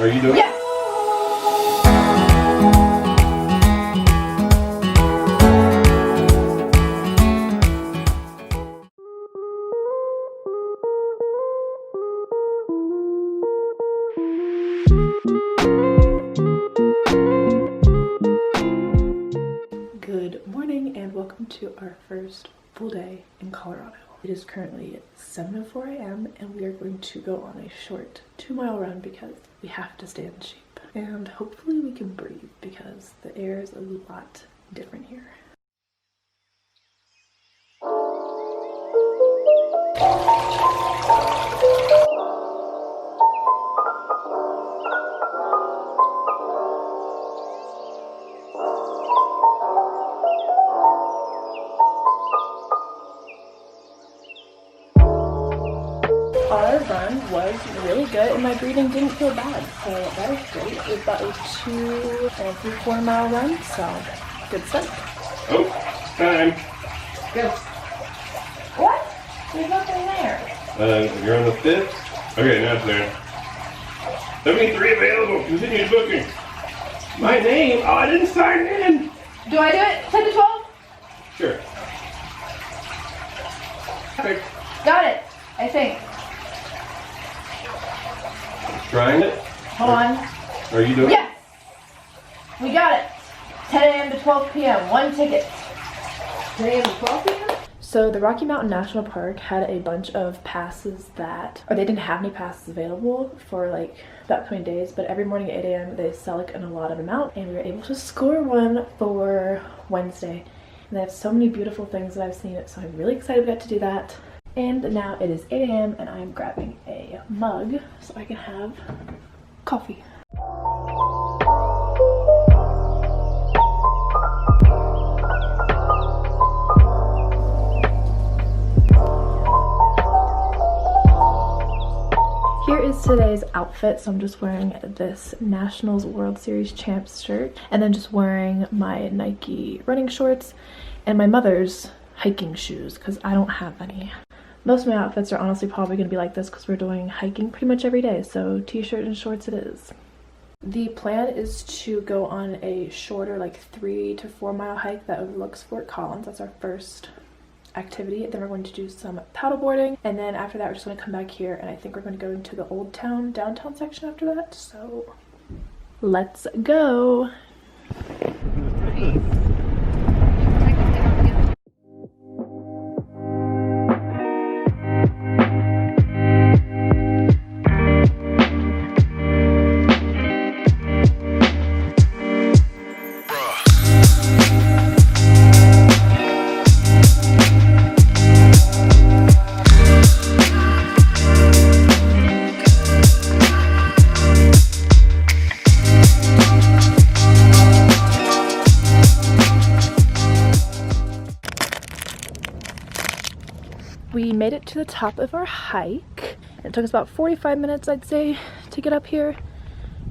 Are you doing it? Yes! Good morning and welcome to our first full day in Colorado. It is currently 7:04 a.m. and we are going to go on a short 2-mile run because we have to stay in shape. And hopefully we can breathe because the air is a lot different here. Our run was really good and my breathing didn't feel bad, so that is great. It was about a 2.34 mile run, so good start. Oh, time. Go. What? There's nothing there. You're on the 5th? Okay, now it's there. 73 available. Continue booking. My name? Oh, I didn't sign in. Do I do it? 10 to 12? Sure. Perfect. Got it, I think. Trying it? Hold on. Are you doing it? Yes! We got it. 10 a.m. to 12 p.m. One ticket. 10 a.m. to 12 p.m.? So the Rocky Mountain National Park had a bunch of passes or they didn't have any passes available for like the upcoming days, but every morning at 8 a.m. they sell like an allotted amount and we were able to score one for Wednesday. And they have so many beautiful things that I've seen, so I'm really excited we got to do that. And now it is 8 a.m. and I'm grabbing a mug so I can have coffee. Here is today's outfit. So I'm just wearing this Nationals World Series Champs shirt and then just wearing my Nike running shorts and my mother's hiking shoes because I don't have any. Most of my outfits are honestly probably going to be like this because we're doing hiking pretty much every day, so t-shirt and shorts it is. The plan is to go on a shorter, like 3 to 4 mile hike that overlooks Fort Collins. That's our first activity. Then we're going to do some paddleboarding, and then after that we're just going to come back here, and I think we're going to go into the Old Town downtown section after that, so let's go. We made it to the top of our hike. It took us about 45 minutes, I'd say, to get up here.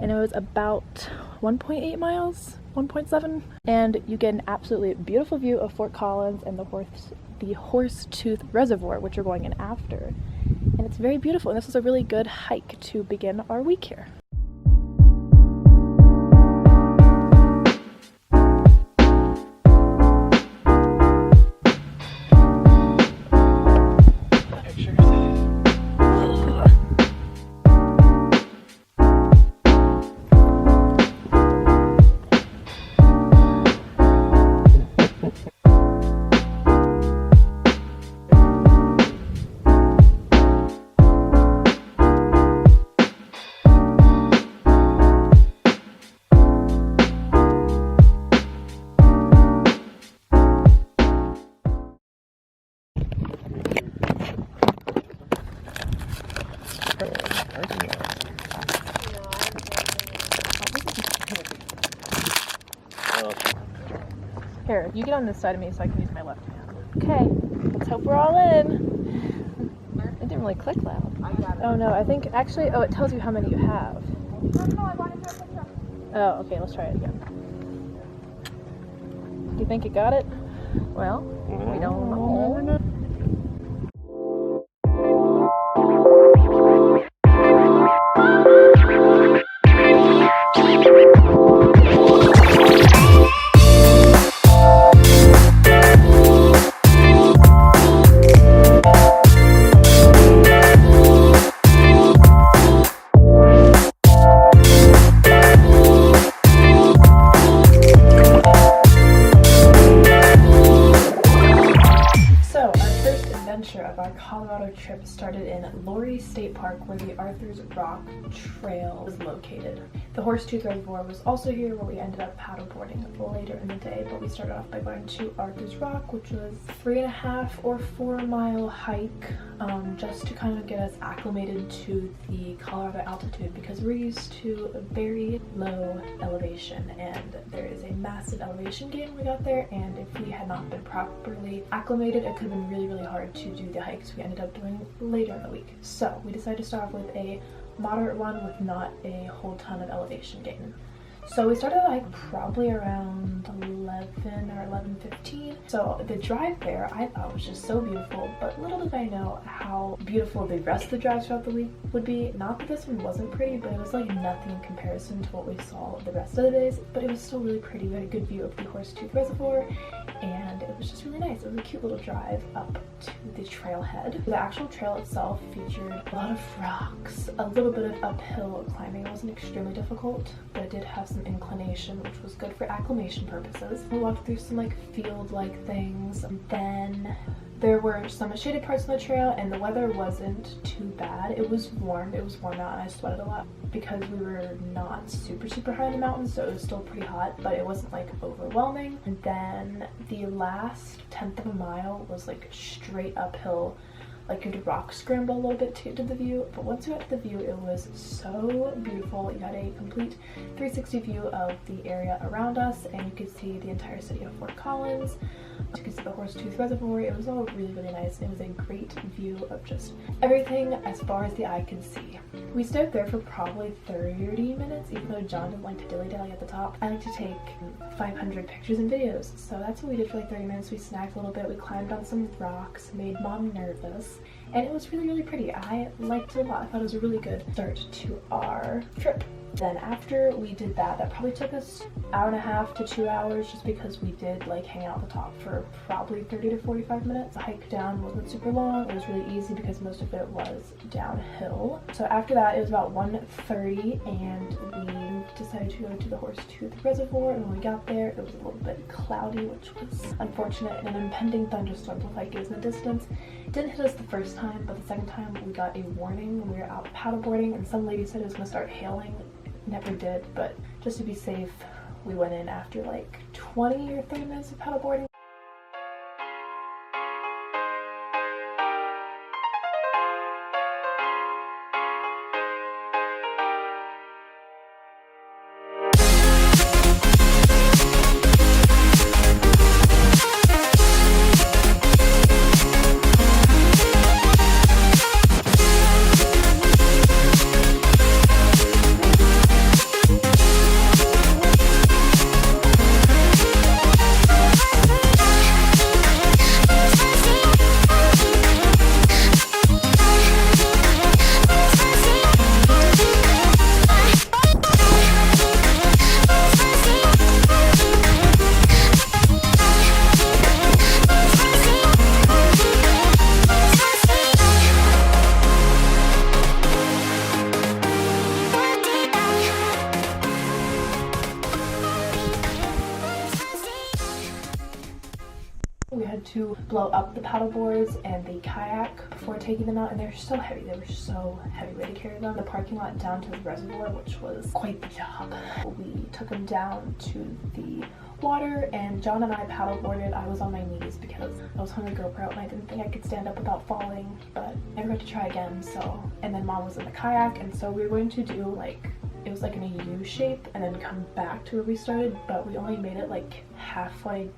And it was about 1.8 miles, 1.7. And you get an absolutely beautiful view of Fort Collins and the Horsetooth Reservoir, which we're going in after. And it's very beautiful, and this was a really good hike to begin our week here. Here, you get on this side of me so I can use my left hand. Okay, let's hope we're all in. It didn't really click loud. Oh no, I think actually, it tells you how many you have. Oh, okay, let's try it again. Do you think you got it? Well, we don't know. park where the Arthur's Rock Trail is located. The Horsetooth Reservoir was also here where we ended up paddleboarding later in the day, but we started off by going to Arthur's Rock, which was 3.5 or 4 mile hike, just to kind of get us acclimated to the Colorado altitude, because we're used to a very low elevation and there is a massive elevation gain when we got there, and if we had not been properly acclimated, it could have been really hard to do the hikes we ended up doing later in the week. So we decided to start off with a moderate one with not a whole ton of elevation gain. So we started like probably around 11 or 11:15. So the drive there I thought was just so beautiful, but little did I know how beautiful the rest of the drives throughout the week would be. Not that this one wasn't pretty, but it was like nothing in comparison to what we saw the rest of the days, but it was still really pretty. We had a good view of the Horsetooth Reservoir and it was just really nice. It was a cute little drive up to the trailhead. The actual trail itself featured a lot of rocks, a little bit of uphill climbing. It wasn't extremely difficult, but it did have some inclination, which was good for acclimation purposes. We walked through some like field-like things, and then there were some shaded parts of the trail and the weather wasn't too bad. It was warm out and I sweated a lot because we were not super high in the mountains, so it was still pretty hot, but it wasn't like overwhelming. And then the last 1/10 of a mile was like straight uphill, like you had to rock scramble a little bit to get to the view, but once you got to the view, it was so beautiful. You had a complete 360 view of the area around us, and you could see the entire city of Fort Collins. You could see the Horsetooth Reservoir. It was all really nice, and it was a great view of just everything as far as the eye could see. We stayed there for probably 30 minutes, even though John didn't like to dilly-dally at the top. I like to take 500 pictures and videos, so that's what we did for like 30 minutes. We snacked a little bit, we climbed on some rocks, made Mom nervous, and it was really pretty. I liked it a lot. I thought it was a really good start to our trip. Then after we did that, that probably took us 1.5 to 2 hours, just because we did like hang out at the top for probably 30 to 45 minutes. The hike down wasn't super long. It was really easy because most of it was downhill. So after that, it was about 1:30 and we decided to go to the Horsetooth Reservoir, and when we got there, it was a little bit cloudy, which was unfortunate, and an impending thunderstorm looked like it was in the distance. It didn't hit us the first time, but the second time we got a warning when we were out paddleboarding, and some lady said it was going to start hailing. Never did, but just to be safe, we went in after like 20 or 30 minutes of paddleboarding. We had to blow up the paddle boards and the kayak before taking them out, and they're so heavy. They were so heavy. We had to carry them the parking lot down to the reservoir, which was quite the job. We took them down to the water, and John and I paddleboarded. I was on my knees because I was on the GoPro and I didn't think I could stand up without falling, but I never got to try again. So, and then Mom was in the kayak, and so we were going to do like, it was like in a U shape and then come back to where we started, but we only made it like halfway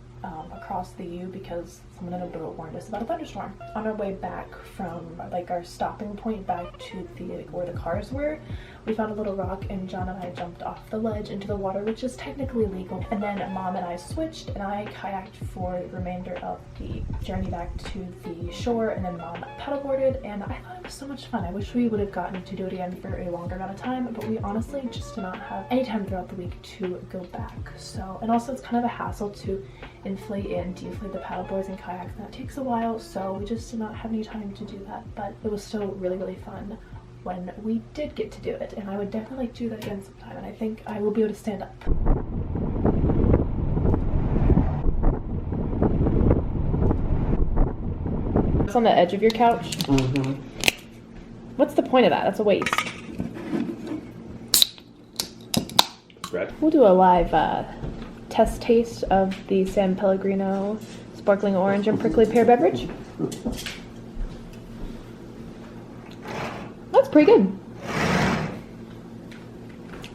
across the U because someone in a boat warned us about a thunderstorm. On our way back from like our stopping point back to the where the cars were, we found a little rock and John and I jumped off the ledge into the water, which is technically legal. And then Mom and I switched and I kayaked for the remainder of the journey back to the shore, and then Mom paddleboarded, and I thought it was so much fun. I wish we would have gotten to do it again for a longer amount of time, but we honestly just did not have any time throughout the week to go back. So, and also it's kind of a hassle to inflate and deflate the paddleboards and kayaks, and that takes a while, so we just did not have any time to do that, but it was still really fun when we did get to do it, and I would definitely like to do that again sometime, and I think I will be able to stand up. It's on the edge of your couch? Mm-hmm. What's the point of that? That's a waste. Brad? We'll do a live test taste of the San Pellegrino sparkling orange and prickly pear beverage. That's pretty good.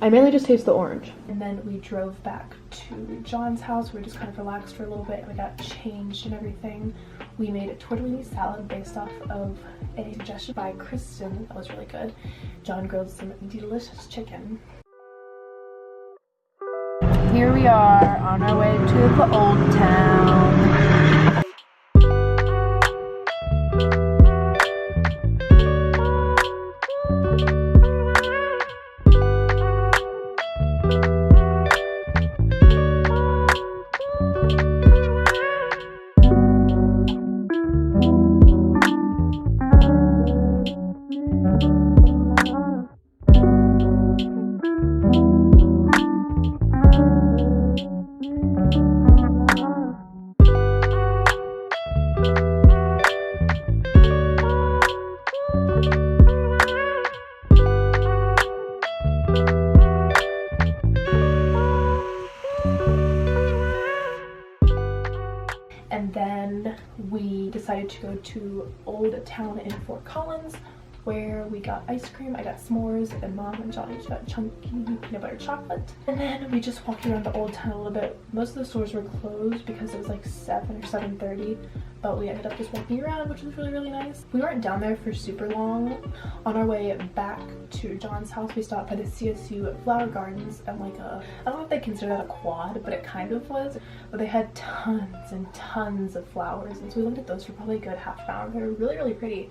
I mainly just taste the orange. And then we drove back to John's house. We just kind of relaxed for a little bit and we got changed and everything. We made a tortellini salad based off of a suggestion by Kristen. That was really good. John grilled some delicious chicken. Here we are on our way to the old town. And then we decided to go to Old Town in Fort Collins, where we got ice cream. I got s'mores, and Mom and Johnny got chunky peanut butter chocolate. And then we just walked around the Old Town a little bit. Most of the stores were closed because it was like 7 or 7:30, but we ended up just walking around, which was really, really nice. We weren't down there for super long. On our way back to John's house, we stopped by the CSU Flower Gardens and like I don't know if they consider that a quad, but it kind of was. But they had tons and tons of flowers, and so we looked at those for probably a good half an hour. They were really, really pretty.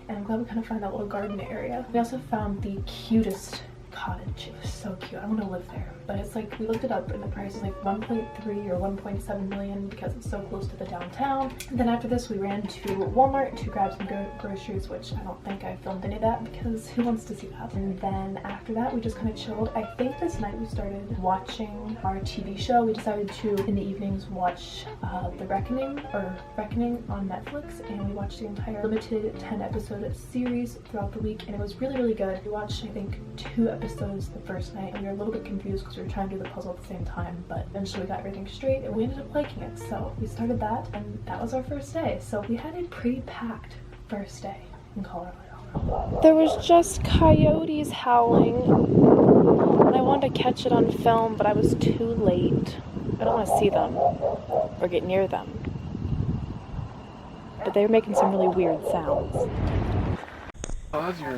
And I'm glad we kind of found that little garden area. We also found the cutest cottage. It was so cute. I want to live there. But it's like, we looked it up and the price is like 1.3 or 1.7 million because it's so close to the downtown. And then after this we ran to Walmart to grab some groceries, which I don't think I filmed any of that because who wants to see that? And then after that we just kind of chilled. I think this night we started watching our TV show. We decided to, in the evenings, watch The Reckoning on Netflix, and we watched the entire limited 10-episode series throughout the week, and it was really, really good. We watched, I think, 2 episodes the first night, and we were a little bit confused because we were trying to do the puzzle at the same time, but eventually we got everything straight and we ended up liking it. So we started that, and that was our first day. So we had a pretty packed first day in Colorado. There was just coyotes howling, and I wanted to catch it on film, but I was too late. I don't want to see them or get near them, but they were making some really weird sounds. How's your